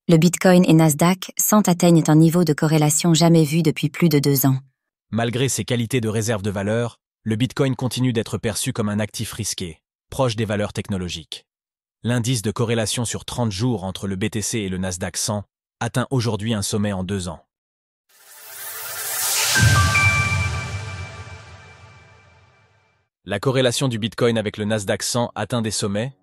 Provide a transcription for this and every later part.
Le Bitcoin et Nasdaq 100 atteignent un niveau de corrélation jamais vu depuis plus de 2 ans. Malgré ses qualités de réserve de valeur, le Bitcoin continue d'être perçu comme un actif risqué, proche des valeurs technologiques. L'indice de corrélation sur 30 jours entre le BTC et le Nasdaq 100 atteint aujourd'hui un sommet en 2 ans. La corrélation du Bitcoin avec le Nasdaq 100 atteint des sommets.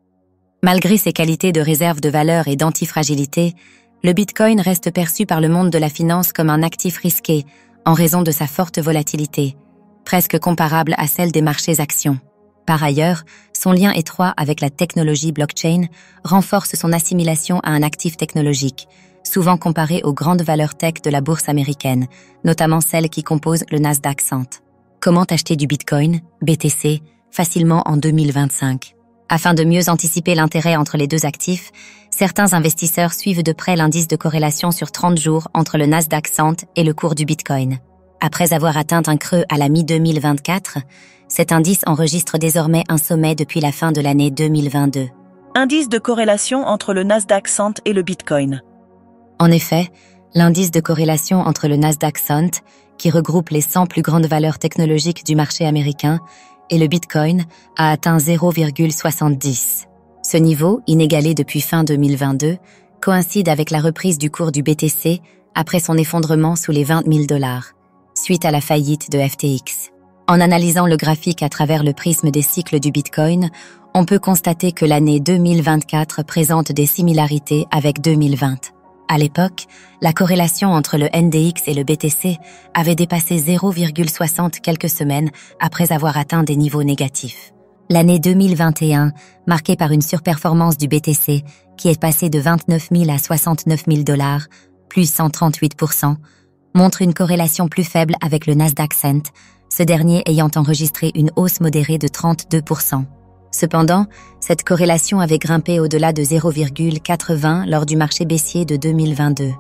Malgré ses qualités de réserve de valeur et d'antifragilité, le Bitcoin reste perçu par le monde de la finance comme un actif risqué en raison de sa forte volatilité, presque comparable à celle des marchés actions. Par ailleurs, son lien étroit avec la technologie blockchain renforce son assimilation à un actif technologique, souvent comparé aux grandes valeurs tech de la bourse américaine, notamment celles qui composent le Nasdaq 100. Comment acheter du Bitcoin, BTC, facilement en 2025? Afin de mieux anticiper l'intérêt entre les deux actifs, certains investisseurs suivent de près l'indice de corrélation sur 30 jours entre le Nasdaq 100 et le cours du Bitcoin. Après avoir atteint un creux à la mi-2024, cet indice enregistre désormais un sommet depuis la fin de l'année 2022. Indice de corrélation entre le Nasdaq 100 et le Bitcoin. En effet, l'indice de corrélation entre le Nasdaq 100, qui regroupe les 100 plus grandes valeurs technologiques du marché américain, et le Bitcoin a atteint 0,70. Ce niveau, inégalé depuis fin 2022, coïncide avec la reprise du cours du BTC après son effondrement sous les $20 000, suite à la faillite de FTX. En analysant le graphique à travers le prisme des cycles du Bitcoin, on peut constater que l'année 2024 présente des similarités avec 2020. À l'époque, la corrélation entre le NDX et le BTC avait dépassé 0,60 quelques semaines après avoir atteint des niveaux négatifs. L'année 2021, marquée par une surperformance du BTC qui est passée de 29 000 à 69 000 $, plus 138%, montre une corrélation plus faible avec le Nasdaq 100, ce dernier ayant enregistré une hausse modérée de 32%. Cependant, cette corrélation avait grimpé au-delà de 0,80 lors du marché baissier de 2022.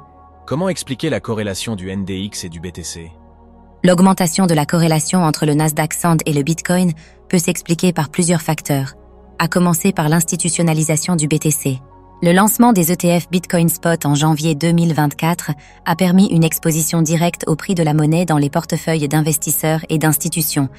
Comment expliquer la corrélation du NDX et du BTC? L'augmentation de la corrélation entre le Nasdaq 100 et le Bitcoin peut s'expliquer par plusieurs facteurs, à commencer par l'institutionnalisation du BTC. Le lancement des ETF Bitcoin Spot en janvier 2024 a permis une exposition directe au prix de la monnaie dans les portefeuilles d'investisseurs et d'institutions,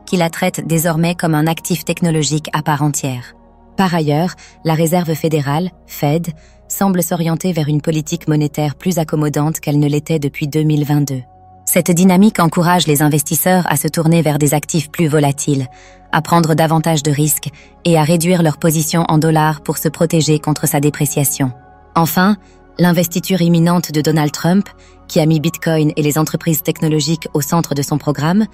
qui la traitent désormais comme un actif technologique à part entière. Par ailleurs, la Réserve fédérale, Fed, semble s'orienter vers une politique monétaire plus accommodante qu'elle ne l'était depuis 2022. Cette dynamique encourage les investisseurs à se tourner vers des actifs plus volatiles, à prendre davantage de risques et à réduire leur position en dollars pour se protéger contre sa dépréciation. Enfin, l'investiture imminente de Donald Trump, qui a mis Bitcoin et les entreprises technologiques au centre de son programme,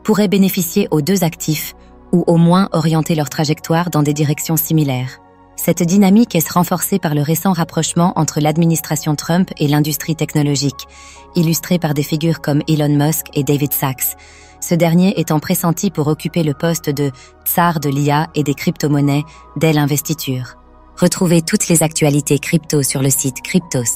pourrait bénéficier aux deux actifs ou au moins orienter leur trajectoire dans des directions similaires. Cette dynamique est renforcée par le récent rapprochement entre l'administration Trump et l'industrie technologique, illustrée par des figures comme Elon Musk et David Sacks, ce dernier étant pressenti pour occuper le poste de tsar de l'IA et des crypto-monnaies dès l'investiture. Retrouvez toutes les actualités crypto sur le site cryptost.fr.